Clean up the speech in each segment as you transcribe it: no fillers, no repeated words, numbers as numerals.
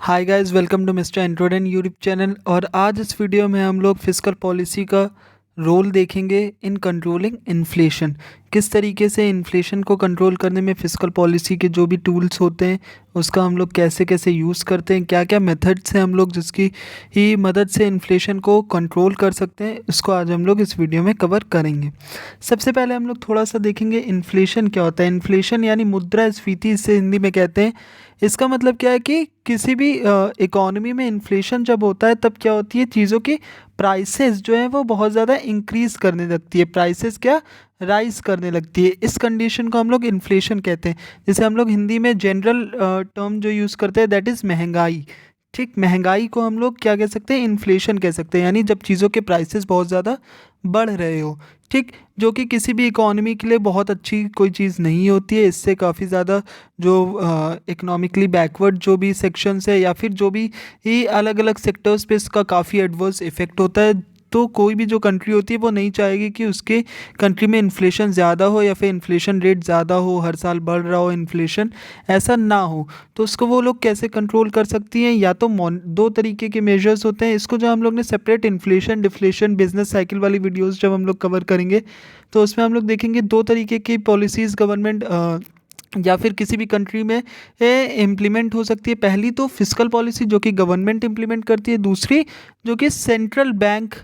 Hi guys, welcome to Mr Android YouTube channel. और आज इस वीडियो में हम लोग फिस्कल पॉलिसी का रोल देखेंगे इन कंट्रोलिंग इन्फ्लेशन। किस तरीके से इन्फ्लेशन को कंट्रोल करने में फिस्कल पॉलिसी के जो भी टूल्स होते हैं उसका हम लोग कैसे कैसे यूज़ करते हैं, क्या क्या मेथड्स हैं हम लोग जिसकी ही मदद से इन्फ्लेशन को कंट्रोल कर सकते हैं, इसको आज हम लोग इस वीडियो में कवर करेंगे। सबसे पहले हम लोग थोड़ा सा देखेंगे इन्फ्लेशन क्या होता है। इन्फ्लेशन यानी मुद्रास्फीति, इसे हिंदी में कहते हैं। इसका मतलब क्या है कि किसी भी इकोनॉमी में इन्फ्लेशन जब होता है तब क्या होती है, चीज़ों की प्राइसेस जो है वो बहुत ज़्यादा इंक्रीज़ करने लगती है। प्राइसेस क्या राइज करने लगती है। इस कंडीशन को हम लोग इन्फ्लेशन कहते हैं। जैसे हम लोग हिंदी में जनरल टर्म जो यूज़ करते हैं दैट इज़ महंगाई। ठीक, महंगाई को हम लोग क्या कह सकते हैं, इन्फ्लेशन कह सकते हैं। यानी जब चीज़ों के प्राइसेस बहुत ज़्यादा बढ़ रहे हो, ठीक, जो कि किसी भी इकोनॉमी के लिए बहुत अच्छी कोई चीज़ नहीं होती है। इससे काफ़ी ज़्यादा जो इकोनॉमिकली बैकवर्ड जो भी सेक्शंस है या फिर जो भी ही अलग अलग सेक्टर्स पे इसका काफ़ी एडवर्स इफेक्ट होता है। तो कोई भी जो कंट्री होती है वो नहीं चाहेगी कि उसके कंट्री में इन्फ्लेशन ज़्यादा हो या फिर इन्फ्लेशन रेट ज़्यादा हो, हर साल बढ़ रहा हो इन्फ्लेशन, ऐसा ना हो। तो उसको वो लोग कैसे कंट्रोल कर सकती हैं, या तो दो तरीके के मेजर्स होते हैं। इसको जो हम लोग ने separate inflation deflation business cycle वाली वीडियोस जब हम लोग कवर करेंगे तो उसमें हम लोग देखेंगे दो तरीके की पॉलिसीज़ गवर्नमेंट या फिर किसी भी कंट्री में इम्प्लीमेंट हो सकती है। पहली तो फिस्कल पॉलिसी जो कि गवर्नमेंट इम्प्लीमेंट करती है, दूसरी जो कि सेंट्रल बैंक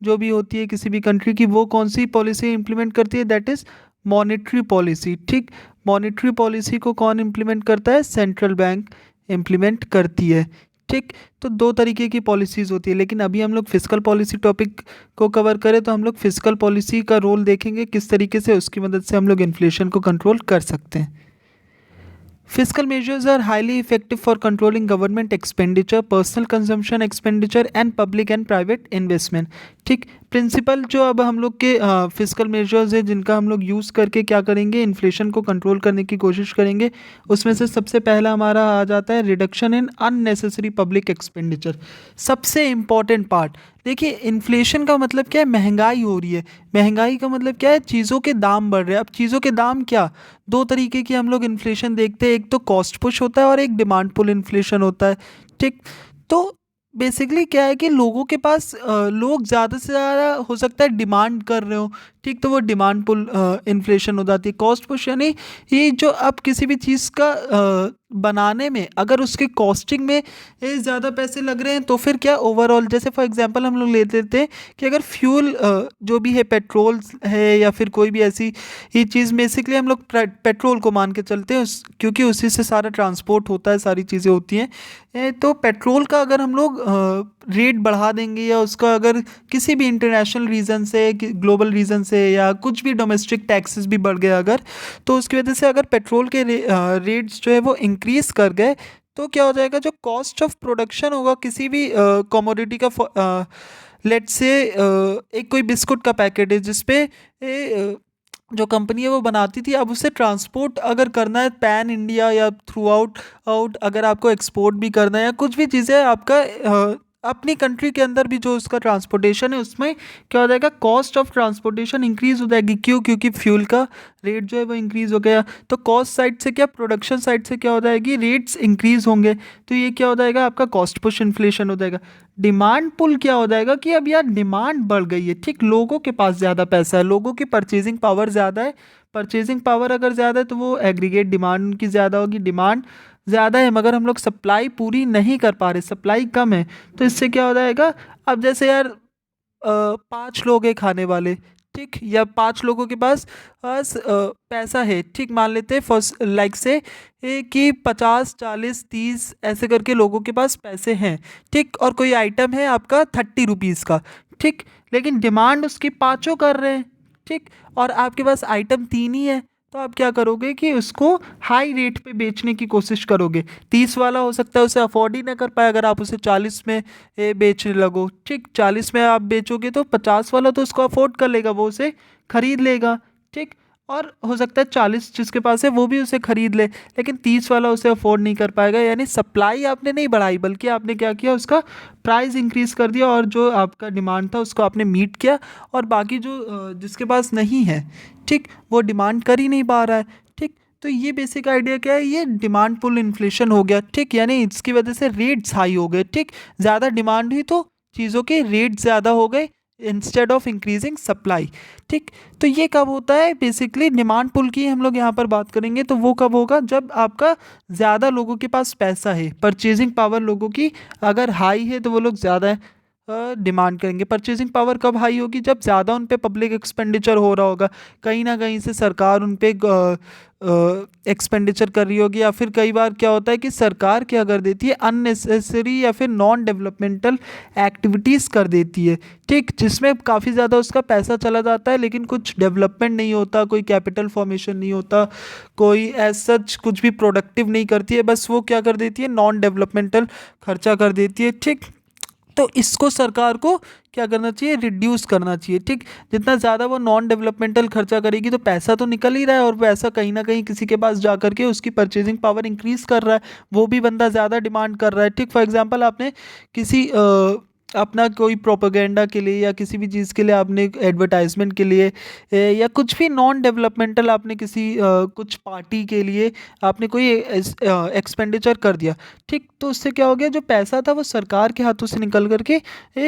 जो भी होती है किसी भी कंट्री की, वो कौन सी पॉलिसी इम्प्लीमेंट करती है, दैट इज़ मॉनेटरी पॉलिसी। ठीक, मॉनेटरी पॉलिसी को कौन इम्प्लीमेंट करता है, सेंट्रल बैंक इम्प्लीमेंट करती है। ठीक, तो दो तरीके की पॉलिसीज़ होती है। लेकिन अभी हम लोग फिस्कल पॉलिसी टॉपिक को कवर करें तो हम लोग फिस्कल पॉलिसी का रोल देखेंगे, किस तरीके से उसकी मदद से हम लोग इन्फ्लेशन को कंट्रोल कर सकते हैं। Fiscal measures are highly effective for controlling government expenditure, personal consumption expenditure and public and private investment. ठीक, प्रिंसिपल जो अब हम लोग के फिजिकल मेजर्स है जिनका हम लोग यूज़ करके क्या करेंगे, इन्फ्लेशन को कंट्रोल करने की कोशिश करेंगे। उसमें से सबसे पहला हमारा आ जाता है reduction in unnecessary public expenditure. सबसे इम्पॉर्टेंट पार्ट देखिए, इन्फ्लेशन का मतलब क्या है, महंगाई हो रही है। महंगाई का मतलब क्या है, चीज़ों के दाम बढ़ रहे हैं। अब चीज़ों के दाम क्या, दो तरीके की हम लोग इन्फ्लेशन देखते हैं, एक तो कॉस्ट पुश होता है और एक डिमांड पुल इन्फ्लेशन होता है। ठीक, तो बेसिकली क्या है कि लोगों के पास लोग ज़्यादा से ज़्यादा हो सकता है डिमांड कर रहे हो, ठीक, तो वो डिमांड पुल इन्फ्लेशन हो जाती है। कॉस्ट पुश यानी ये जो आप किसी भी चीज़ का बनाने में अगर उसके कॉस्टिंग में ज़्यादा पैसे लग रहे हैं तो फिर क्या ओवरऑल, जैसे फॉर एग्जांपल हम लोग ले लेते हैं कि अगर फ्यूल जो भी है, पेट्रोल है या फिर कोई भी ऐसी ही चीज़, बेसिकली हम लोग पेट्रोल को मान के चलते हैं क्योंकि उसी से सारा ट्रांसपोर्ट होता है, सारी चीज़ें होती हैं। तो पेट्रोल का अगर हम लोग रेट बढ़ा देंगे या उसका अगर किसी भी इंटरनेशनल रीज़न से, ग्लोबल रीज़न से या कुछ भी डोमेस्टिक टैक्सेस भी बढ़ गए अगर, तो उसकी वजह से अगर पेट्रोल के रेट्स जो है वो इंक्रीज़ कर गए तो क्या हो जाएगा, जो कॉस्ट ऑफ प्रोडक्शन होगा किसी भी कमोडिटी का, लेट्स से एक कोई बिस्कुट का पैकेट है जिसपे जो कंपनी है वो बनाती थी, अब उसे ट्रांसपोर्ट अगर करना है पैन इंडिया या थ्रू आउट अगर आपको एक्सपोर्ट भी करना है या कुछ भी चीज़ें आपका अपनी कंट्री के अंदर भी जो उसका ट्रांसपोर्टेशन है उसमें क्या हो जाएगा, कॉस्ट ऑफ ट्रांसपोर्टेशन इंक्रीज़ हो जाएगी। क्यों, क्योंकि फ्यूल का रेट जो है वो इंक्रीज़ हो गया। तो कॉस्ट साइड से क्या, प्रोडक्शन साइड से क्या हो जाएगी, रेट्स इंक्रीज़ होंगे। तो ये क्या हो जाएगा, आपका कॉस्ट पुश इन्फ्लेशन हो जाएगा। डिमांड पुल क्या हो जाएगा कि अब यार डिमांड बढ़ गई है, ठीक, लोगों के पास ज़्यादा पैसा है, लोगों की परचेजिंग पावर ज़्यादा है। परचेजिंग पावर अगर ज़्यादा है तो वो एग्रीगेट डिमांड उनकी ज़्यादा होगी। डिमांड ज़्यादा है मगर हम लोग सप्लाई पूरी नहीं कर पा रहे, सप्लाई कम है, तो इससे क्या हो जाएगा, अब जैसे यार 5 लोग हैं खाने वाले, ठीक, या 5 लोगों के पास पैसा है, ठीक, मान लेते हैं फर्स्ट लाइक से कि 50 40 30 ऐसे करके लोगों के पास पैसे हैं, ठीक, और कोई आइटम है आपका 30 रुपीज़ का, ठीक, लेकिन डिमांड उसकी पाँचों कर रहे हैं, ठीक, और आपके पास आइटम 3 ही है। तो आप क्या करोगे कि उसको हाई रेट पे बेचने की कोशिश करोगे। 30 वाला हो सकता है उसे अफोर्ड ही ना कर पाए, अगर आप उसे 40 में बेचने लगो, ठीक, 40 में आप बेचोगे तो 50 वाला तो उसको अफोर्ड कर लेगा, वो उसे खरीद लेगा, ठीक, और हो सकता है 40 जिसके पास है वो भी उसे खरीद ले, लेकिन 30 वाला उसे अफोर्ड नहीं कर पाएगा। यानी सप्लाई आपने नहीं बढ़ाई बल्कि आपने क्या किया, उसका प्राइस इंक्रीज़ कर दिया और जो आपका डिमांड था उसको आपने मीट किया, और बाकी जो जिसके पास नहीं है, ठीक, वो डिमांड कर ही नहीं पा रहा है, ठीक, तो ये बेसिक आइडिया क्या है, ये डिमांड पुल इन्फ्लेशन हो गया, ठीक। यानी इसकी वजह से रेट्स हाई हो गए, ठीक। ज़्यादा डिमांड हुई तो चीज़ों के रेट ज़्यादा हो गए इंस्टेड ऑफ इंक्रीजिंग सप्लाई, ठीक। तो ये कब होता है, बेसिकली डिमांड पुल की हम लोग यहाँ पर बात करेंगे तो वो कब होगा, जब आपका ज़्यादा लोगों के पास पैसा है, परचेजिंग पावर लोगों की अगर हाई है तो वो लोग ज़्यादा डिमांड करेंगे। परचेजिंग पावर कब हाई होगी, जब ज़्यादा उन पे पब्लिक एक्सपेंडिचर हो रहा होगा, कहीं ना कहीं से सरकार उन पे एक्सपेंडिचर कर रही होगी, या फिर कई बार क्या होता है कि सरकार क्या कर देती है, अननेसेसरी या फिर नॉन डेवलपमेंटल एक्टिविटीज़ कर देती है, ठीक, जिसमें काफ़ी ज़्यादा उसका पैसा चला जाता है लेकिन कुछ डेवलपमेंट नहीं होता, कोई कैपिटल फॉर्मेशन नहीं होता, कोई एज सच कुछ भी प्रोडक्टिव नहीं करती है, बस वो क्या कर देती है, नॉन डेवलपमेंटल खर्चा कर देती है, ठीक। तो इसको सरकार को क्या करना चाहिए, रिड्यूस करना चाहिए, ठीक। जितना ज़्यादा वो नॉन डेवलपमेंटल खर्चा करेगी तो पैसा तो निकल ही रहा है, और पैसा कहीं ना कहीं किसी के पास जा करके उसकी परचेजिंग पावर इंक्रीज कर रहा है, वो भी बंदा ज़्यादा डिमांड कर रहा है, ठीक। फॉर एग्जांपल आपने किसी अपना कोई प्रोपेगेंडा के लिए या किसी भी चीज़ के लिए आपने एडवर्टाइजमेंट के लिए या कुछ भी नॉन डेवलपमेंटल आपने किसी कुछ पार्टी के लिए आपने कोई एक्सपेंडिचर कर दिया, ठीक। तो उससे क्या हो गया, जो पैसा था वो सरकार के हाथों से निकल करके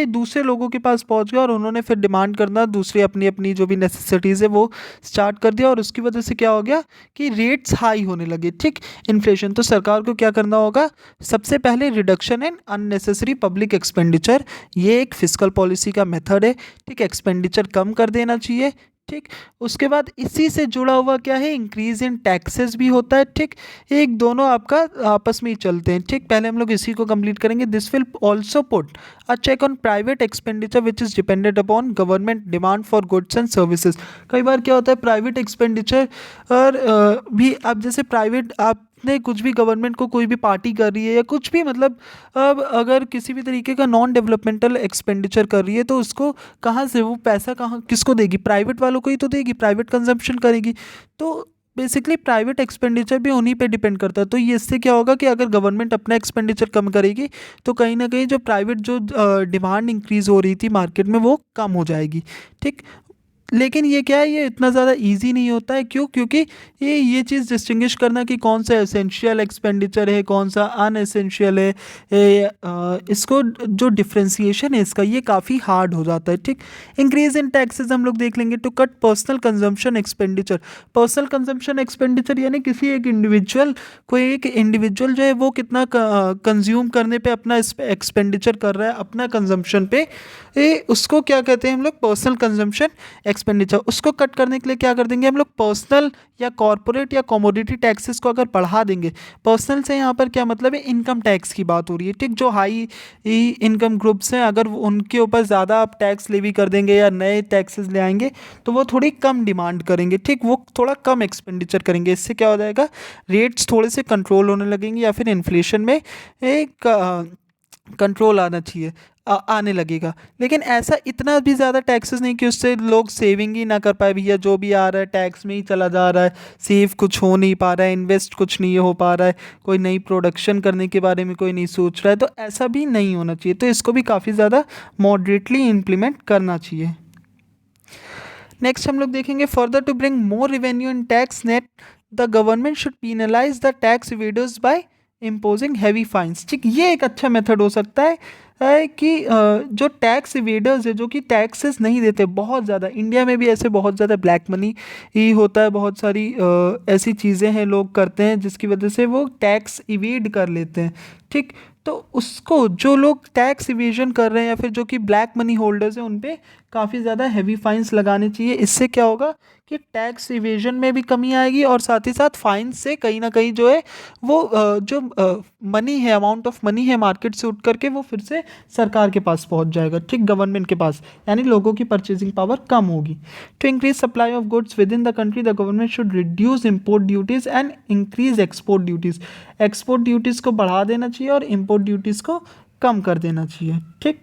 दूसरे लोगों के पास पहुंच गया, और उन्होंने फिर डिमांड करना दूसरी अपनी अपनी जो भी नेसेसिटीज़ है वो स्टार्ट कर दिया, और उसकी वजह से क्या हो गया कि रेट्स हाई होने लगे, ठीक। इन्फ्लेशन, तो सरकार को क्या करना होगा, सबसे पहले reduction in unnecessary public expenditure, ये एक फिस्कल पॉलिसी का मेथड है, ठीक। एक्सपेंडिचर कम कर देना चाहिए, ठीक। उसके बाद इसी से जुड़ा हुआ क्या है, इंक्रीज इन टैक्सेस भी होता है, ठीक। एक दोनों आपका आपस में ही चलते हैं, ठीक। पहले हम लोग इसी को कंप्लीट करेंगे। This will also put a check on private expenditure which is dependent upon government demand for goods and services. कई बार क्या होता है, प्राइवेट एक्सपेंडिचर और भी, अब जैसे प्राइवेट आपने कुछ भी गवर्नमेंट को कोई भी पार्टी कर रही है या कुछ भी, मतलब अब अगर किसी भी तरीके का नॉन डेवलपमेंटल एक्सपेंडिचर कर रही है तो उसको कहाँ से वो पैसा कहाँ किसको देगी, प्राइवेट वालों को ही तो देगी, प्राइवेट कंजम्पशन करेगी। तो बेसिकली प्राइवेट एक्सपेंडिचर भी उन्हीं पे डिपेंड करता है। तो ये इससे क्या होगा कि अगर गवर्नमेंट अपना एक्सपेंडिचर कम करेगी तो कहीं ना कहीं जो प्राइवेट जो डिमांड इंक्रीज हो रही थी मार्केट में वो कम हो जाएगी, ठीक। लेकिन ये क्या है, ये इतना ज़्यादा इजी नहीं होता है, क्यों, क्योंकि ये चीज़ डिस्टिंग्विश करना कि कौन सा एसेंशियल एक्सपेंडिचर है कौन सा अनएसेंशियल है, इसको जो डिफ्रेंसिएशन है इसका ये काफ़ी हार्ड हो जाता है, ठीक। इंक्रीज इन टैक्सेस हम लोग देख लेंगे, to cut personal consumption expenditure. Personal consumption expenditure यानी किसी एक इंडिविजुअल, कोई एक इंडिविजुअल जो है वो कितना कंज्यूम करने पे अपना एक्सपेंडिचर कर रहा है अपना कंजम्पशन पे, उसको क्या कहते हैं हम लोग, पर्सनल कंजम्पशन एक्सपेंडिचर। उसको कट करने के लिए क्या कर देंगे हम लोग, पर्सनल या कॉर्पोरेट या कमोडिटी टैक्सेस को अगर बढ़ा देंगे। पर्सनल से यहाँ पर क्या मतलब है, इनकम टैक्स की बात हो रही है, ठीक। जो हाई इनकम ग्रुप्स हैं अगर उनके ऊपर ज़्यादा आप टैक्स लेवी कर देंगे या नए टैक्सेस ले आएंगे तो वो थोड़ी कम डिमांड करेंगे, ठीक। वो थोड़ा कम एक्सपेंडिचर करेंगे, इससे क्या हो जाएगा, रेट्स थोड़े से कंट्रोल होने लगेंगे या फिर इन्फ्लेशन में एक कंट्रोल आना चाहिए, आने लगेगा। लेकिन ऐसा इतना भी ज़्यादा टैक्सेस नहीं कि उससे लोग सेविंग ही ना कर पाए, भैया जो भी आ रहा है टैक्स में ही चला जा रहा है, सेव कुछ हो नहीं पा रहा है, इन्वेस्ट कुछ नहीं हो पा रहा है, कोई नई प्रोडक्शन करने के बारे में कोई नहीं सोच रहा है, तो ऐसा भी नहीं होना चाहिए। तो इसको भी काफ़ी ज़्यादा मॉडरेटली इम्प्लीमेंट करना चाहिए। नेक्स्ट हम लोग देखेंगे, further to bring more revenue in tax net the government should penalise the tax evaders by imposing heavy fines, ठीक। ये एक अच्छा मेथड हो सकता है कि जो टैक्स इवेडर्स है जो कि टैक्सेस नहीं देते बहुत ज़्यादा, इंडिया में भी ऐसे बहुत ज़्यादा ब्लैक मनी ही होता है, बहुत सारी ऐसी चीज़ें हैं लोग करते हैं जिसकी वजह से वो टैक्स इवेड कर लेते हैं, ठीक। तो उसको जो लोग टैक्स इवेजन कर रहे हैं या फिर जो कि ब्लैक मनी होल्डर्स हैं उन पे काफ़ी ज़्यादा हैवी फाइन्स लगाने चाहिए। इससे क्या होगा कि टैक्स इवेजन में भी कमी आएगी और साथ ही साथ फाइन्स से कहीं ना कहीं जो है वो जो मनी है, अमाउंट ऑफ मनी है मार्केट से उठ करके वो फिर से सरकार के पास पहुंच जाएगा, ठीक, गवर्नमेंट के पास, यानी लोगों की परचेजिंग पावर कम होगी। To increase supply of goods within the country the government should reduce import duties and increase export duties. Export duties को बढ़ा देना चाहिए और इम्पोर्ट ड्यूटीज़ को कम कर देना चाहिए, ठीक।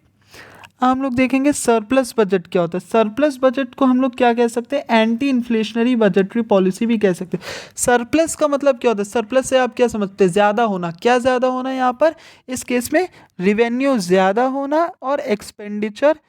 हम लोग देखेंगे सरप्लस बजट क्या होता है। सरप्लस बजट को हम लोग क्या कह सकते हैं, एंटी इन्फ्लेशनरी बजटरी पॉलिसी भी कह सकते हैं। सरप्लस का मतलब क्या होता है, सरप्लस से आप क्या समझते हैं, ज़्यादा होना। क्या ज़्यादा होना यहाँ पर, इस केस में रिवेन्यू ज़्यादा होना और एक्सपेंडिचर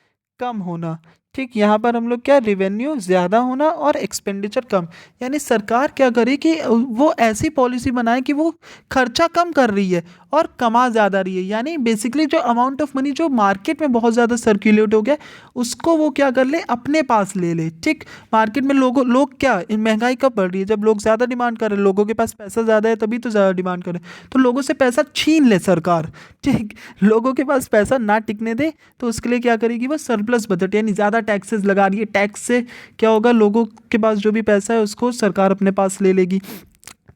कम होना, ठीक, यहाँ पर हम लोग क्या, रेवेन्यू ज़्यादा होना और एक्सपेंडिचर कम। यानी सरकार क्या करे कि वो ऐसी पॉलिसी बनाए कि वो खर्चा कम कर रही है और कमा ज़्यादा रही है। यानी बेसिकली जो अमाउंट ऑफ मनी जो मार्केट में बहुत ज़्यादा सर्कुलेट हो गया, उसको वो क्या कर ले, अपने पास ले ले। ठीक, मार्केट में लोग क्या, महंगाई कब बढ़ रही है, जब लोग ज़्यादा डिमांड कर रहे हैं, लोगों के पास पैसा ज़्यादा है तभी तो ज़्यादा डिमांड कर रहे हैं, तो लोगों से पैसा छीन ले सरकार। ठीक, लोगों के पास पैसा ना टिकने दे, तो उसके लिए क्या करेगी वो, सरप्लस बजट यानी ज़्यादा टैक्सेस लगा रही है। टैक्स से क्या होगा, लोगों के पास जो भी पैसा है उसको सरकार अपने पास ले लेगी।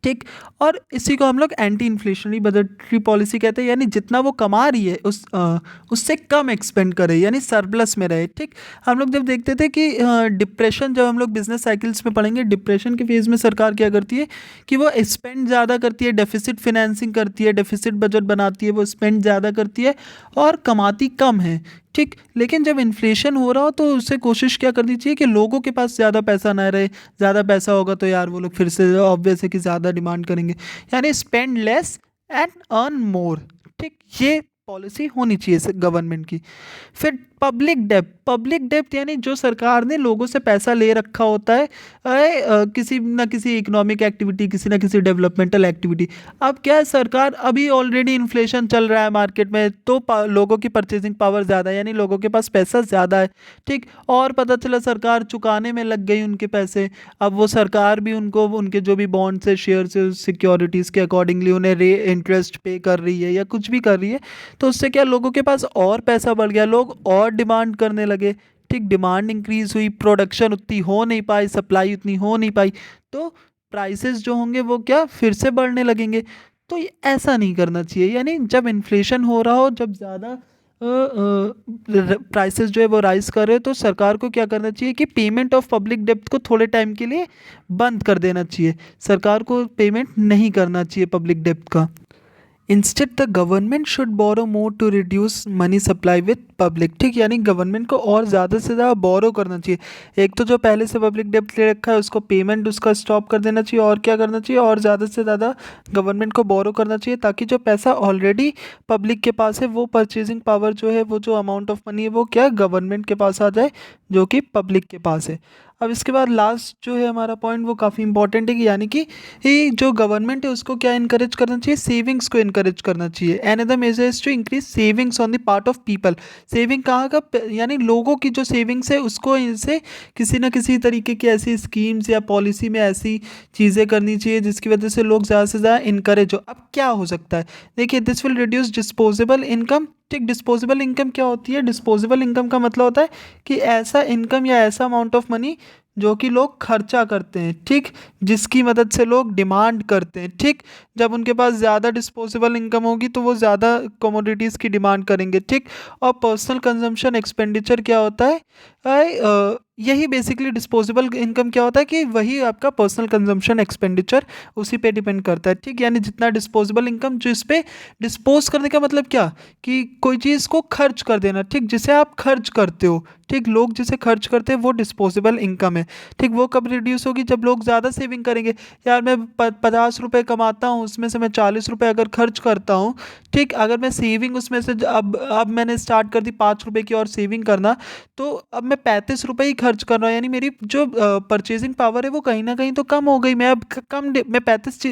ठीक, और इसी को हम लोग एंटी इन्फ्लेशनरी बजटरी पॉलिसी कहते हैं। यानी जितना वो कमा रही है उससे कम एक्सपेंड करे, यानी सरप्लस में रहे। ठीक, हम लोग जब देखते थे कि डिप्रेशन, जब हम लोग बिजनेस साइकिल्स में पढ़ेंगे, डिप्रेशन के फेज़ में सरकार क्या करती है कि वो स्पेंड ज़्यादा करती है, डेफिसिट फिनेंसिंग करती है, डेफिसिट बजट बनाती है, वो स्पेंड ज़्यादा करती है और कमाती कम है। ठीक, लेकिन जब इन्फ्लेशन हो रहा हो तो उससे कोशिश क्या करनी चाहिए कि लोगों के पास ज़्यादा पैसा ना रहे। ज़्यादा पैसा होगा तो यार वो लोग फिर से ऑब्वियस है कि ज़्यादा डिमांड करेंगे, यानी spend less and earn more. ठीक, ये पॉलिसी होनी चाहिए गवर्नमेंट की। फिर पब्लिक डेप्थ यानी जो सरकार ने लोगों से पैसा ले रखा होता है किसी ना किसी इकोनॉमिक एक्टिविटी, किसी ना किसी डेवलपमेंटल एक्टिविटी। अब क्या है, सरकार अभी ऑलरेडी इन्फ्लेशन चल रहा है मार्केट में, तो लोगों की परचेजिंग पावर ज़्यादा है, यानी लोगों के पास पैसा ज़्यादा है। ठीक, और पता चला सरकार चुकाने में लग गई उनके पैसे। अब वो सरकार भी उनको उनके जो भी बॉन्ड से, शेयर से, सिक्योरिटीज़ के अकॉर्डिंगली उन्हें इंटरेस्ट पे कर रही है या कुछ भी कर रही है, तो उससे क्या, लोगों के पास और पैसा बढ़ गया, लोग और डिमांड करने लगे। ठीक, डिमांड इंक्रीज हुई, प्रोडक्शन उतनी हो नहीं पाई, सप्लाई उतनी हो नहीं पाई, तो प्राइसेस जो होंगे वो क्या, फिर से बढ़ने लगेंगे। तो ये ऐसा नहीं करना चाहिए। यानी जब इन्फ्लेशन हो रहा हो, जब ज़्यादा प्राइसेस जो है वो राइज कर रहे हैं, तो सरकार को क्या करना चाहिए कि पेमेंट ऑफ पब्लिक डेब्ट को थोड़े टाइम के लिए बंद कर देना चाहिए। सरकार को पेमेंट नहीं करना चाहिए पब्लिक डेब्ट का। Instead the government should borrow more to reduce money supply with public. ठीक, यानी गवर्नमेंट को और ज़्यादा से ज़्यादा बोरो करना चाहिए। एक तो जो पहले से पब्लिक डेब्ट ले रखा है उसको पेमेंट उसका स्टॉप कर देना चाहिए, और क्या करना चाहिए, और ज़्यादा से ज़्यादा गवर्नमेंट को बोरो करना चाहिए, ताकि जो पैसा ऑलरेडी पब्लिक के पास है, वो परचेजिंग पावर जो है, वो जो अमाउंट ऑफ मनी है, वो क्या, गवर्नमेंट के पास आ जाए, जो कि पब्लिक के पास है। अब इसके बाद लास्ट जो है हमारा पॉइंट, वो काफ़ी इंपॉर्टेंट है कि यानी कि ये जो गवर्नमेंट है उसको क्या इनकरेज करना चाहिए, सेविंग्स को इनकरेज करना चाहिए। Another measure is to increase savings on the part of people. Saving कहाँ का, यानी लोगों की जो सेविंग्स है उसको इनसे किसी ना किसी तरीके की ऐसी स्कीम्स या पॉलिसी में ऐसी चीज़ें करनी चाहिए जिसकी वजह से लोग ज़्यादा से ज़्यादा इनकरेज हो। अब क्या हो सकता है, देखिए, this will reduce disposable income. ठीक, डिस्पोजेबल इनकम क्या होती है, डिस्पोजेबल इनकम का मतलब होता है कि ऐसा इनकम या ऐसा अमाउंट ऑफ मनी जो कि लोग खर्चा करते हैं। ठीक, जिसकी मदद से लोग डिमांड करते हैं। ठीक, जब उनके पास ज़्यादा डिस्पोजेबल इनकम होगी तो वो ज़्यादा कमोडिटीज़ की डिमांड करेंगे। ठीक, और पर्सनल कंजम्पशन एक्सपेंडिचर क्या होता है, यही बेसिकली डिस्पोजेबल इनकम क्या होता है कि वही आपका पर्सनल कंजम्पशन एक्सपेंडिचर उसी पे डिपेंड करता है। ठीक, यानी जितना डिस्पोजेबल इनकम, जो इस पे डिस्पोज करने का मतलब क्या, कि कोई चीज़ को खर्च कर देना। ठीक, जिसे आप खर्च करते हो, ठीक, लोग जिसे खर्च करते हैं वो डिस्पोजेबल इनकम है। ठीक, वो कब रिड्यूस होगी, जब लोग ज़्यादा सेविंग करेंगे। यार मैं 50 रुपये कमाता हूँ, उसमें से मैं 40 रुपये अगर खर्च करता हूँ। ठीक, अगर मैं सेविंग उसमें से अब मैंने स्टार्ट कर दी 5 रुपये की और सेविंग करना, तो अब मैं 35 रुपये ही खर्च कर रहा हूँ, यानी मेरी जो परचेजिंग पावर है वो कहीं ना कहीं तो कम हो गई। मैं अब मैं 35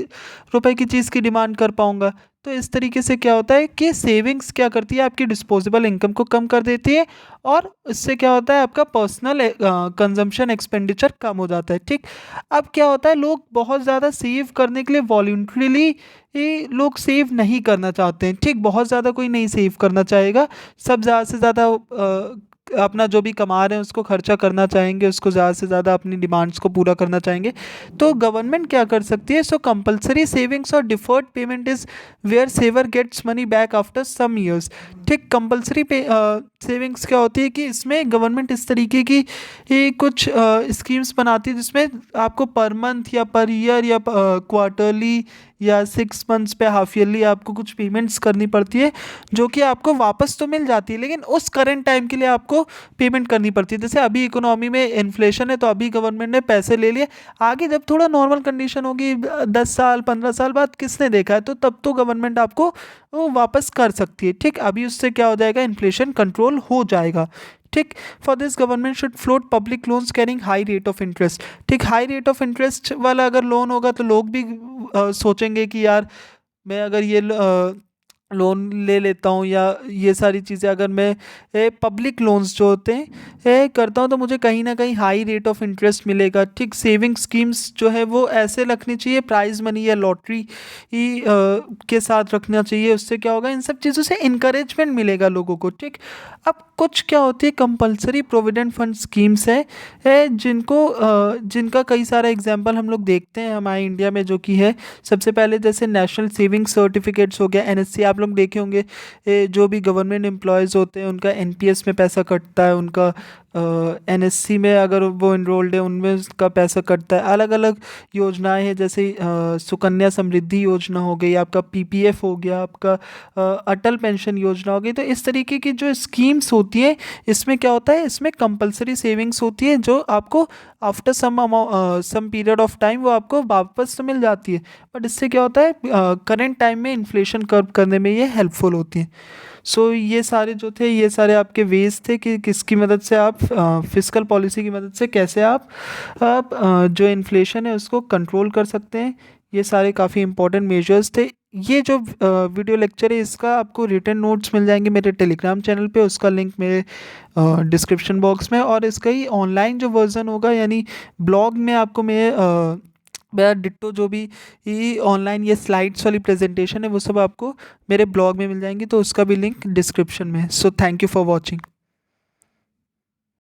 रुपये की चीज़ की डिमांड कर पाऊँगा। तो इस तरीके से क्या होता है कि सेविंग्स क्या करती है, आपकी डिस्पोजेबल इनकम को कम कर देती है, और इससे क्या होता है, आपका पर्सनल कंजम्पशन एक्सपेंडिचर कम हो जाता है। ठीक, अब क्या होता है, लोग बहुत ज़्यादा सेव करने के लिए वॉलंटरीली लोग सेव नहीं करना चाहते हैं। ठीक, बहुत ज़्यादा कोई नहीं सेव करना चाहेगा, सब ज़्यादा से ज़्यादा अपना जो भी कमा रहे हैं उसको खर्चा करना चाहेंगे, उसको ज़्यादा से ज़्यादा अपनी डिमांड्स को पूरा करना चाहेंगे। तो गवर्नमेंट क्या कर सकती है, सो कंपलसरी सेविंग्स और deferred payment is where saver gets money back after some years. ठीक, कंपलसरी सेविंग्स क्या होती है कि इसमें गवर्नमेंट इस तरीके की कुछ स्कीम्स बनाती है जिसमें आपको पर मंथ या पर ईयर या क्वार्टरली या 6 मंथ्स पे हाफ ईयरली आपको कुछ पेमेंट्स करनी पड़ती है, जो कि आपको वापस तो मिल जाती है लेकिन उस करंट टाइम के लिए आपको पेमेंट करनी पड़ती है। जैसे अभी इकोनॉमी में इन्फ्लेशन है तो अभी गवर्नमेंट ने पैसे ले लिए, आगे जब थोड़ा नॉर्मल कंडीशन होगी 10 साल 15 साल बाद, किसने देखा है, तो तब तो गवर्नमेंट आपको वो वापस कर सकती है। ठीक, अभी उससे क्या हो जाएगा, इन्फ्लेशन कंट्रोल हो जाएगा। ठीक। For this government should float public loans carrying high rate of interest. ठीक, हाई रेट ऑफ इंटरेस्ट वाला अगर लोन होगा तो लोग भी सोचेंगे कि यार मैं अगर ये लोन ले लेता हूँ, या ये सारी चीज़ें अगर मैं पब्लिक लोन्स जो होते हैं करता हूँ, तो मुझे कहीं ना कहीं हाई रेट ऑफ इंटरेस्ट मिलेगा। ठीक, सेविंग स्कीम्स जो है वो ऐसे रखनी चाहिए, प्राइज मनी या लॉटरी के साथ रखना चाहिए। उससे क्या होगा, इन सब चीज़ों से इंकरेजमेंट मिलेगा लोगों को। ठीक, अब कुछ क्या होती है कंपलसरी प्रोविडेंट फंड स्कीम्स जिनका कई सारा एग्जाम्पल हम लोग देखते हैं हमारे इंडिया में, जो कि है सबसे पहले जैसे नेशनल सेविंग सर्टिफिकेट्स हो गया, एनएससी। आप लोग देखे होंगे जो भी गवर्नमेंट एम्प्लॉयज़ होते हैं उनका एनपीएस में पैसा कटता है, उनका एनएससी में अगर वो इनरोल्ड है उनमें उसका पैसा कटता है। अलग अलग योजनाएं हैं, जैसे सुकन्या समृद्धि योजना हो गई, आपका पीपीएफ हो गया, आपका अटल पेंशन योजना हो गई। तो इस तरीके की जो स्कीम्स होती है, इसमें क्या होता है, इसमें कंपलसरी सेविंग्स होती है जो आपको after some period of time वो आपको वापस से मिल जाती है। बट इससे क्या होता है, करेंट टाइम में इन्फ्लेशन कर्व करने में ये हेल्पफुल होती है। सो ये सारे जो थे, ये सारे आपके वेज थे कि किसकी मदद से आप फिस्कल पॉलिसी की मदद से कैसे आप जो इन्फ्लेशन है उसको कंट्रोल कर सकते हैं। ये सारे काफ़ी इंपॉर्टेंट मेजर्स थे। ये जो वीडियो लेक्चर है इसका आपको रिटन नोट्स मिल जाएंगे मेरे टेलीग्राम चैनल पे, उसका लिंक मेरे डिस्क्रिप्शन बॉक्स में। और इसका ही ऑनलाइन जो वर्ज़न होगा, यानी ब्लॉग में आपको मेरा डिट्टो जो भी ऑनलाइन ये स्लाइड्स वाली प्रेजेंटेशन है वो सब आपको मेरे ब्लॉग में मिल जाएंगी, तो उसका भी लिंक डिस्क्रिप्शन में है। So thank you for watching.